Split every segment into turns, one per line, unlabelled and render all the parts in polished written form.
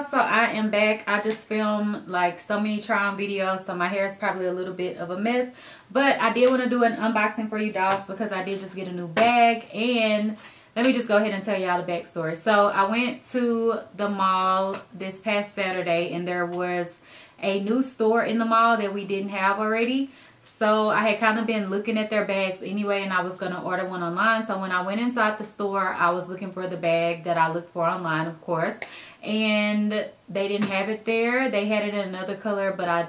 y'all, so I am back. I just filmed like so many try on videos, so my hair is probably a little bit of a mess, but I did want to do an unboxing for you dolls because I did just get a new bag. And let me just go ahead and tell y'all the backstory. So I went to the mall this past Saturday, and there was a new store in the mall that we didn't have already. So I had kind of been looking at their bags anyway, and I was going to order one online. So when I went inside the store, I was looking for the bag that I looked for online, of course. And they didn't have it there. They had it in another color, but I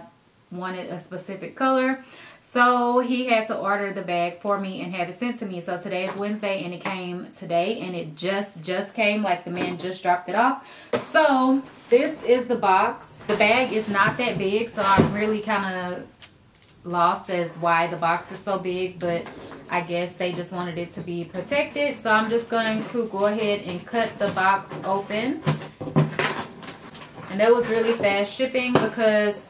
wanted a specific color. So he had to order the bag for me and have it sent to me. So today is Wednesday, and it came today, and it just came, like the man just dropped it off. So this is the box. The bag is not that big, so I'm really kind of lost as why the box is so big, but I guess they just wanted it to be protected. So I'm just going to go ahead and cut the box open. And that was really fast shipping because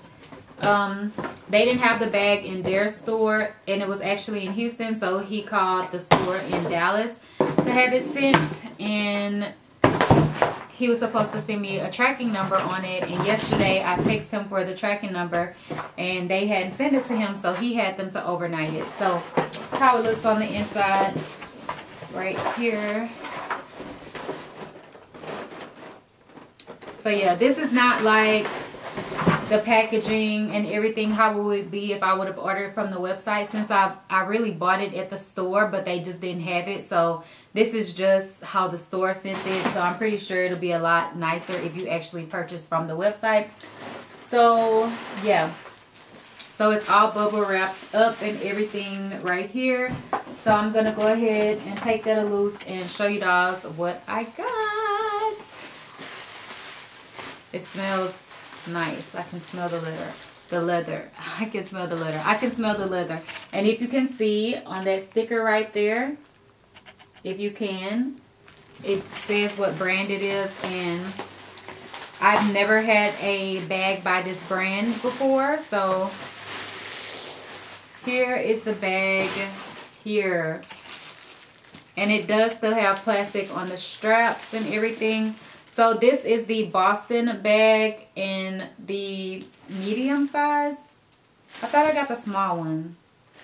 they didn't have the bag in their store, and it was actually in Houston, so he called the store in Dallas to have it sent, and he was supposed to send me a tracking number on it. And yesterday I texted him for the tracking number, and they hadn't sent it to him, so he had them to overnight it. So that's how it looks on the inside right here. So yeah, this is not like the packaging and everything how it would be if I would have ordered from the website, since I really bought it at the store, but they just didn't have it. So this is just how the store sent it. So I'm pretty sure it'll be a lot nicer if you actually purchase from the website. So yeah, so it's all bubble wrapped up and everything right here. So I'm gonna go ahead and take that loose and show you guys what I got. It smells nice. I can smell the leather. I can smell the leather. I can smell the leather. And if you can see on that sticker right there, if you can, it says what brand it is. And I've never had a bag by this brand before. So here is the bag here. And it does still have plastic on the straps and everything. So this is the Boston bag in the medium size. I thought I got the small one.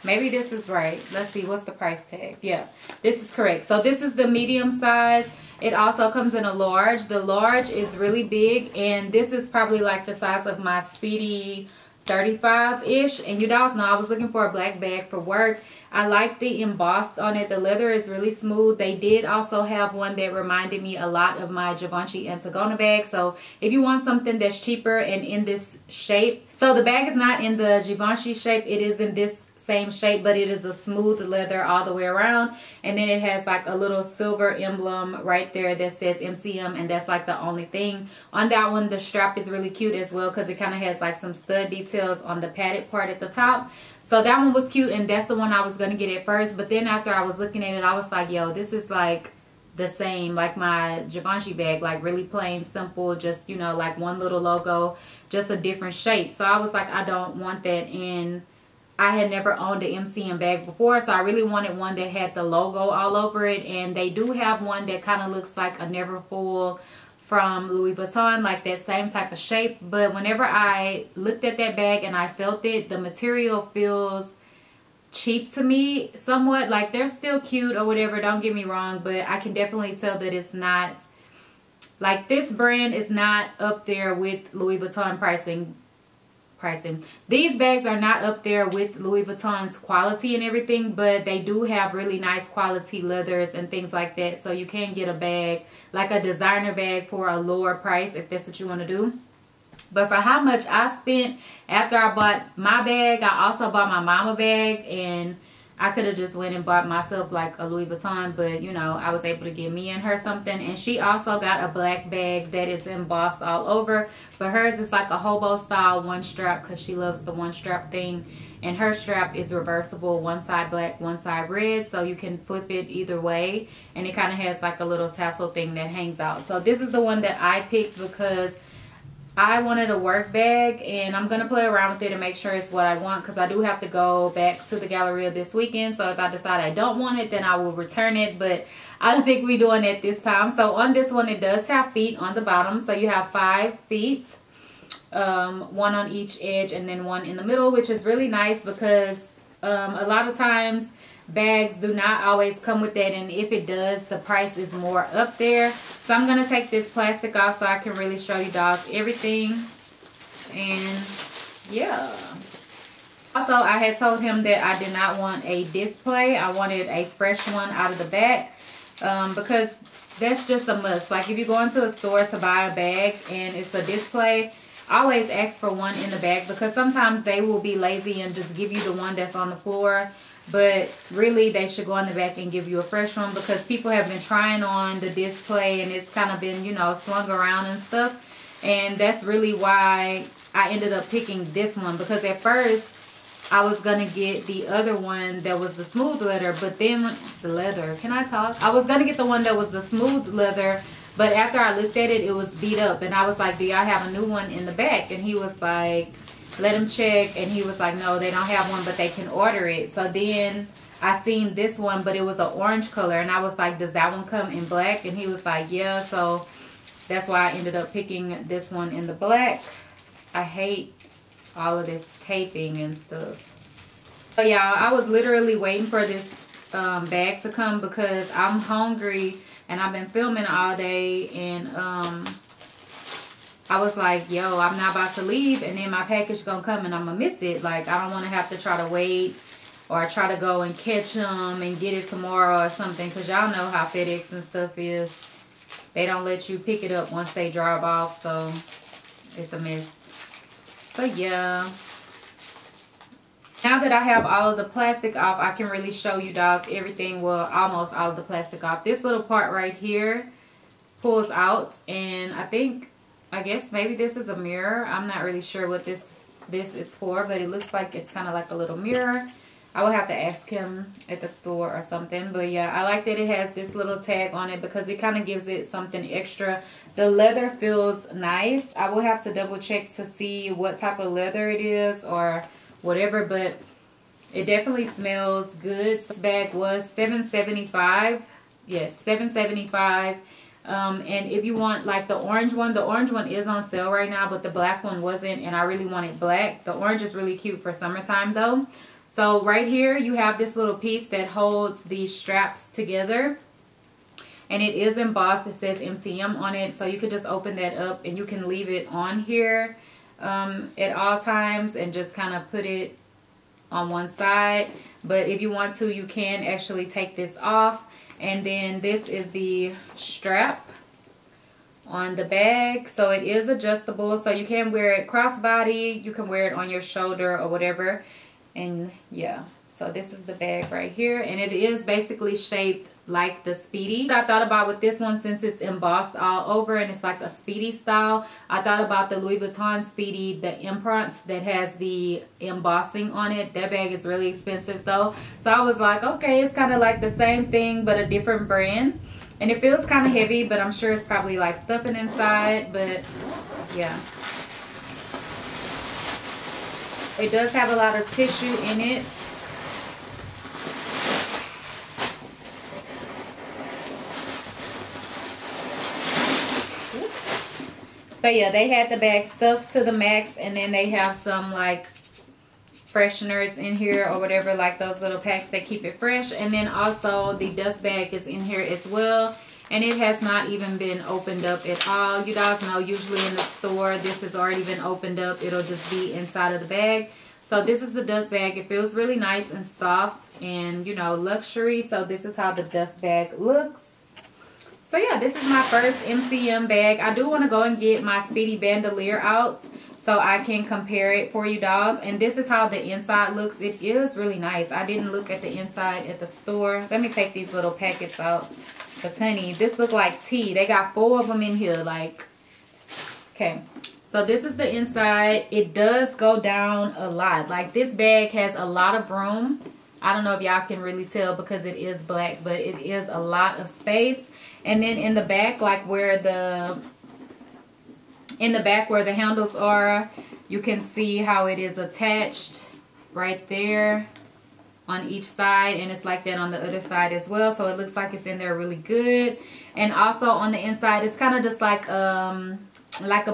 Maybe this is right. Let's see, what's the price tag? Yeah, this is correct. So this is the medium size. It also comes in a large. The large is really big, and this is probably like the size of my Speedy 35-ish. And you guys know I was looking for a black bag for work. I like the embossed on it. The leather is really smooth. They did also have one that reminded me a lot of my Givenchy Antigona bag. So if you want something that's cheaper and in this shape. So the bag is not in the Givenchy shape. It is in this same shape, but it is a smooth leather all the way around. And then it has like a little silver emblem right there that says MCM, and that's like the only thing. On that one, the strap is really cute as well because it kind of has like some stud details on the padded part at the top. So that one was cute, and that's the one I was going to get at first. But then after I was looking at it, I was like, yo, this is like the same, like my Givenchy bag, like really plain, simple, just, you know, like one little logo, just a different shape. So I was like, I don't want that. And I had never owned an MCM bag before, so I really wanted one that had the logo all over it. And they do have one that kind of looks like a Neverfull from Louis Vuitton, like that same type of shape. But whenever I looked at that bag and I felt it, the material feels cheap to me somewhat. Like they're still cute or whatever, don't get me wrong, but I can definitely tell that it's not, like this brand is not up there with Louis Vuitton pricing. These bags are not up there with Louis Vuitton's quality and everything, but they do have really nice quality leathers and things like that. So you can get a bag, like a designer bag, for a lower price if that's what you want to do. But for how much I spent after I bought my bag, I also bought my mama bag, and I could have just went and bought myself like a Louis Vuitton, but you know, I was able to get me and her something. And she also got a black bag that is embossed all over, but hers is like a hobo style one strap because she loves the one strap thing. And her strap is reversible, one side black, one side red, so you can flip it either way. And it kind of has like a little tassel thing that hangs out. So this is the one that I picked because I wanted a work bag, and I'm going to play around with it and make sure it's what I want, because I do have to go back to the Galleria this weekend. So if I decide I don't want it, then I will return it, but I don't think we're doing it this time. So on this one, it does have feet on the bottom. So you have 5 feet, one on each edge and then one in the middle, which is really nice because a lot of times bags do not always come with that, and if it does, the price is more up there. So I'm going to take this plastic off so I can really show you guys everything. And yeah, also I had told him that I did not want a display. I wanted a fresh one out of the back, because that's just a must. Like if you go into a store to buy a bag and it's a display, always ask for one in the back, because sometimes they will be lazy and just give you the one that's on the floor. But really, they should go in the back and give you a fresh one, because people have been trying on the display and it's kind of been, you know, slung around and stuff. And that's really why I ended up picking this one, because at first I was going to get the other one that was the smooth leather, but then the leather, can I talk? I was going to get the one that was the smooth leather, but after I looked at it, it was beat up. And I was like, do y'all have a new one in the back? And he was like, let him check. And he was like, no, they don't have one, but they can order it. So then I seen this one, but it was an orange color, and I was like, does that one come in black? And he was like, yeah. So that's why I ended up picking this one in the black. I hate all of this taping and stuff. So y'all, I was literally waiting for this bag to come because I'm hungry and I've been filming all day, and I was like, yo, I'm not about to leave and then my package gonna come and I'm gonna miss it. Like, I don't want to have to try to wait or try to go and catch them and get it tomorrow or something, because y'all know how FedEx and stuff is. They don't let you pick it up once they drop off, so it's a mess. So yeah, now that I have all of the plastic off, I can really show you guys everything. Well, almost all of the plastic off. This little part right here pulls out, and I guess maybe this is a mirror. I'm not really sure what this is for, but it looks like it's kind of like a little mirror. I will have to ask him at the store or something. But yeah, I like that it has this little tag on it because it kind of gives it something extra. The leather feels nice. I will have to double check to see what type of leather it is or whatever, but it definitely smells good. This bag was $7.75. Yes, $7.75. And if you want like the orange one is on sale right now, but the black one wasn't, and I really wanted black. The orange is really cute for summertime though. So right here you have this little piece that holds these straps together, and it is embossed. It says MCM on it, so you could just open that up and you can leave it on here at all times and just kind of put it on one side. But if you want to, you can actually take this off. And then this is the strap on the bag. So it is adjustable. So you can wear it crossbody. You can wear it on your shoulder or whatever. And yeah, so this is the bag right here. And it is basically shaped like the Speedy. I thought about with this one, since it's embossed all over and it's like a Speedy style, I thought about the Louis Vuitton Speedy, the imprint that has the embossing on it. That bag is really expensive though. So I was like, okay, it's kind of like the same thing but a different brand. And it feels kind of heavy, but I'm sure it's probably like stuffing inside. But yeah, it does have a lot of tissue in it. So yeah, they had the bag stuffed to the max, and then they have some like fresheners in here or whatever, like those little packs that keep it fresh. And then also the dust bag is in here as well, and it has not even been opened up at all. You guys know usually in the store this has already been opened up. It'll just be inside of the bag. So this is the dust bag. It feels really nice and soft and, you know, luxury. So this is how the dust bag looks. So yeah, this is my first MCM bag. I do want to go and get my Speedy Bandolier out so I can compare it for you dolls. And this is how the inside looks. It is really nice. I didn't look at the inside at the store. Let me take these little packets out, because honey, this look like tea. They got 4 of them in here. Like, okay, so this is the inside. It does go down a lot. Like, this bag has a lot of room. I don't know if y'all can really tell because it is black, but it is a lot of space. And then in the back, like where the In the back where the handles are, you can see how it is attached right there on each side, and it's like that on the other side as well. So it looks like it's in there really good. And also on the inside, it's kind of just like a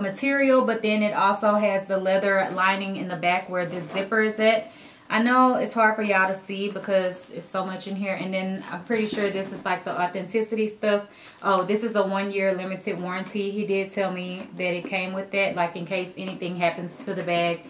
material, but then it also has the leather lining in the back where this zipper is at. I know it's hard for y'all to see because it's so much in here. And then I'm pretty sure this is like the authenticity stuff. Oh, this is a 1-year limited warranty. He did tell me that it came with that, like in case anything happens to the bag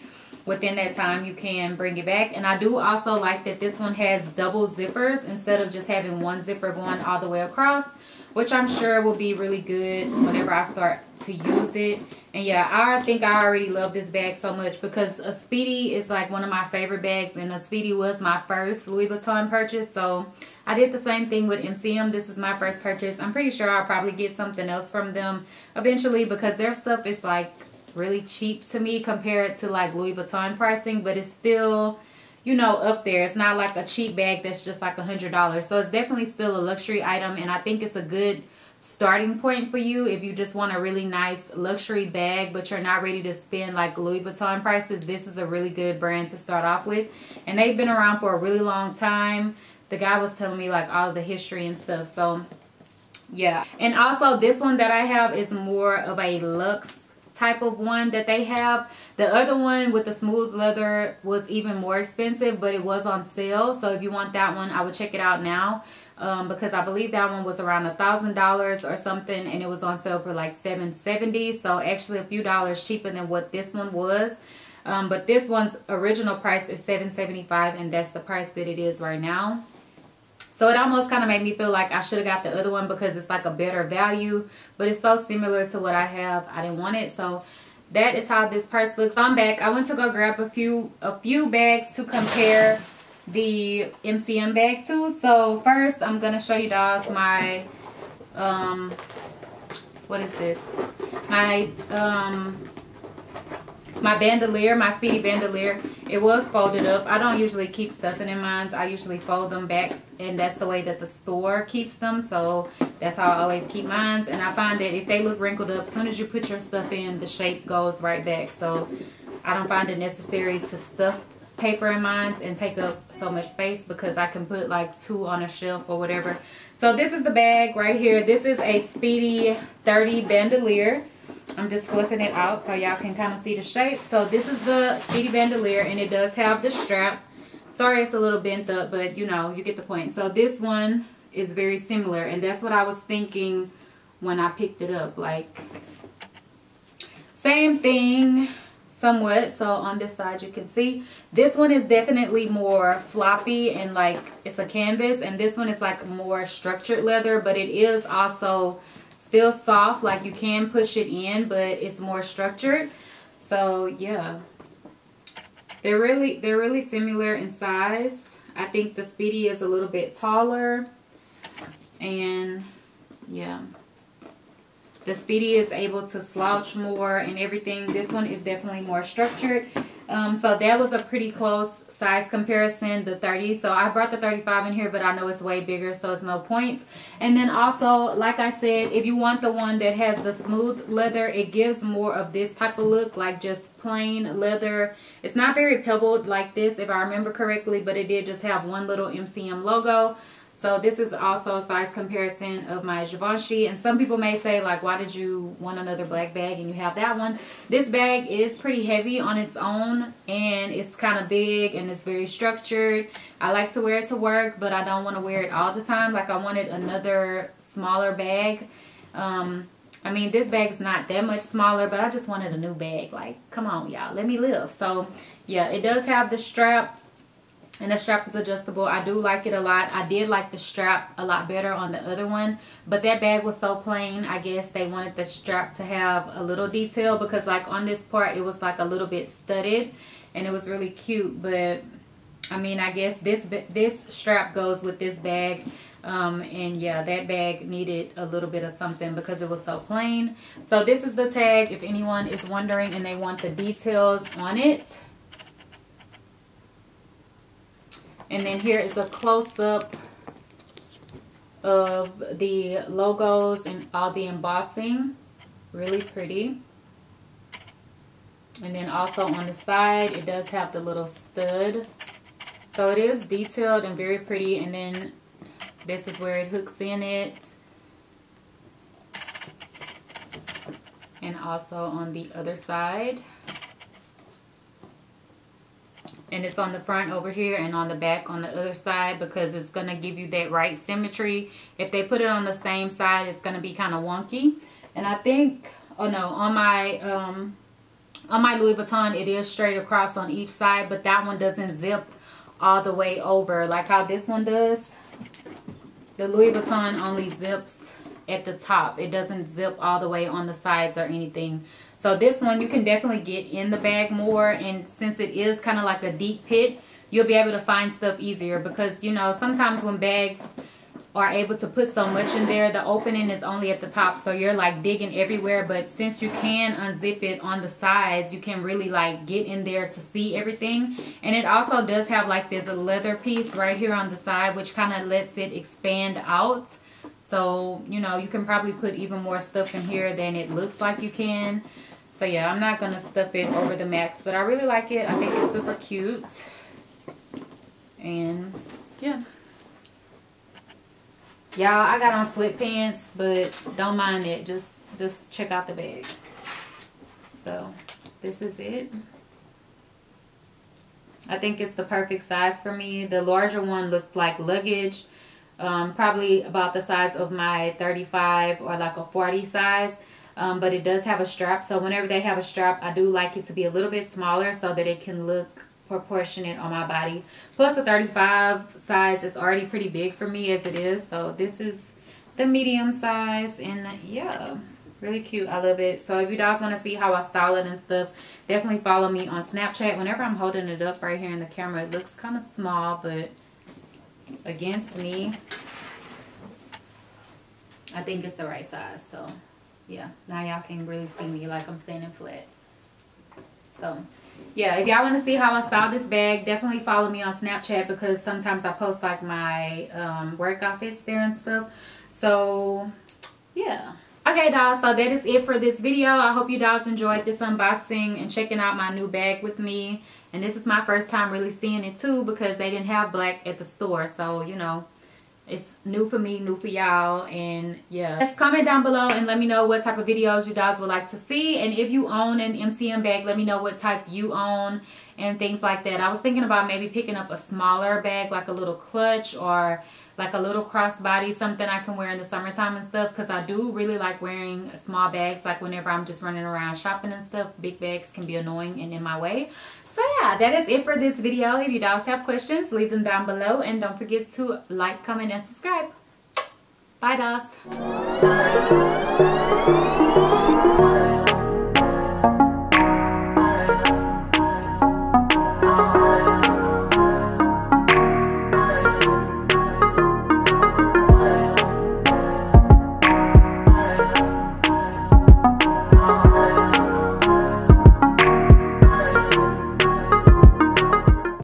within that time, you can bring it back. And I do also like that this one has double zippers instead of just having one zipper going all the way across, which I'm sure will be really good whenever I start to use it. And yeah, I think I already love this bag so much because a Speedy is like one of my favorite bags, and a Speedy was my first Louis Vuitton purchase. So I did the same thing with MCM. This is my first purchase. I'm pretty sure I'll probably get something else from them eventually because their stuff is like really cheap to me compared to like Louis Vuitton pricing, but it's still, you know, up there. It's not like a cheap bag that's just like $100. So it's definitely still a luxury item, and I think it's a good starting point for you if you just want a really nice luxury bag but you're not ready to spend like Louis Vuitton prices. This is a really good brand to start off with, and they've been around for a really long time. The guy was telling me like all of the history and stuff. So yeah, and also this one that I have is more of a luxe type of one that they have. The other one with the smooth leather was even more expensive, but it was on sale. So if you want that one, I would check it out now, because I believe that one was around $1,000 or something, and it was on sale for like $770. So actually a few dollars cheaper than what this one was. But this one's original price is $775, and that's the price that it is right now. So it almost kind of made me feel like I should have got the other one because it's like a better value, but it's so similar to what I have. I didn't want it. So that is how this purse looks. I'm back. I went to go grab a few bags to compare the MCM bag to. So first I'm going to show you guys my, what is this? My bandolier, my Speedy bandolier. It was folded up. I don't usually keep stuffing in mine. I usually fold them back, and that's the way that the store keeps them. So that's how I always keep mine. And I find that if they look wrinkled up, as soon as you put your stuff in, the shape goes right back. So I don't find it necessary to stuff paper in mine and take up so much space because I can put like 2 on a shelf or whatever. So this is the bag right here. This is a Speedy 30 bandolier. I'm just fluffing it out so y'all can kind of see the shape. So this is the Speedy bandolier, and it does have the strap. Sorry it's a little bent up, but you know, you get the point. So this one is very similar, and that's what I was thinking when I picked it up. Like, same thing somewhat. So on this side you can see this one is definitely more floppy and like it's a canvas, and this one is like more structured leather, but it is also still soft, like you can push it in, but it's more structured. So yeah, they're really similar in size. I think the Speedy is a little bit taller, and yeah, the Speedy is able to slouch more and everything. This one is definitely more structured. So that was a pretty close size comparison, the 30. So I brought the 35 in here, but I know it's way bigger, so it's no points. And then also, like I said, if you want the one that has the smooth leather, it gives more of this type of look, like just plain leather. It's not very pebbled like this, if I remember correctly, but it did just have one little MCM logo. So this is also a size comparison of my Givenchy. And some people may say, like, why did you want another black bag and you have that one? This bag is pretty heavy on its own, and it's kind of big, and it's very structured. I like to wear it to work, but I don't want to wear it all the time. Like, I wanted another smaller bag. I mean, this bag's not that much smaller, but I just wanted a new bag. Like, come on, y'all, let me live. So yeah, it does have the strap, and the strap is adjustable. I do like it a lot. I did like the strap a lot better on the other one, but that bag was so plain. I guess they wanted the strap to have a little detail, because like on this part it was like a little bit studded, and it was really cute. But I mean, I guess this strap goes with this bag. And yeah, that bag needed a little bit of something because it was so plain. So this is the tag, if anyone is wondering and they want the details on it. And then here is a close-up of the logos and all the embossing. Really pretty. And then also on the side, it does have the little stud. So it is detailed and very pretty. And then this is where it hooks in it. And also on the other side. And it's on the front over here and on the back on the other side, because it's going to give you that right symmetry. If they put it on the same side, it's going to be kind of wonky. And I think, oh no, on my Louis Vuitton, it is straight across on each side, but that one doesn't zip all the way over like how this one does. The Louis Vuitton only zips at the top. It doesn't zip all the way on the sides or anything. So this one, you can definitely get in the bag more, and since it is kind of like a deep pit, you'll be able to find stuff easier, because you know, sometimes when bags are able to put so much in there, the opening is only at the top, so you're like digging everywhere. But since you can unzip it on the sides, you can really like get in there to see everything. And it also does have like this leather piece right here on the side, which kind of lets it expand out. So, you know, you can probably put even more stuff in here than it looks like you can. So yeah, I'm not going to stuff it over the max, but I really like it. I think it's super cute. And yeah. Y'all, I got on sweatpants, but don't mind it. Just check out the bag. So this is it. I think it's the perfect size for me. The larger one looked like luggage. Probably about the size of my 35 or like a 40 size. But it does have a strap, so whenever they have a strap, I do like it to be a little bit smaller so that it can look proportionate on my body. Plus the 35 size is already pretty big for me as it is, so this is the medium size. And yeah, really cute. I love it. So if you guys want to see how I style it and stuff, definitely follow me on Snapchat. Whenever I'm holding it up right here in the camera, it looks kind of small, but against me, I think it's the right size. So yeah, now y'all can really see me like I'm standing flat. So yeah, if y'all want to see how I style this bag, definitely follow me on Snapchat, because sometimes I post like my work outfits there and stuff. So yeah. Okay, dolls, so that is it for this video. I hope you guys enjoyed this unboxing and checking out my new bag with me. And this is my first time really seeing it too, because they didn't have black at the store. So, you know, it's new for me, new for y'all. And yeah, just comment down below and let me know what type of videos you guys would like to see. And if you own an MCM bag, let me know what type you own and things like that. I was thinking about maybe picking up a smaller bag, like a little clutch or like a little crossbody, something I can wear in the summertime and stuff, because I do really like wearing small bags, like whenever I'm just running around shopping and stuff. Big bags can be annoying and in my way. So yeah, that is it for this video. If you guys have questions, leave them down below, and don't forget to like, comment, and subscribe. Bye, dolls.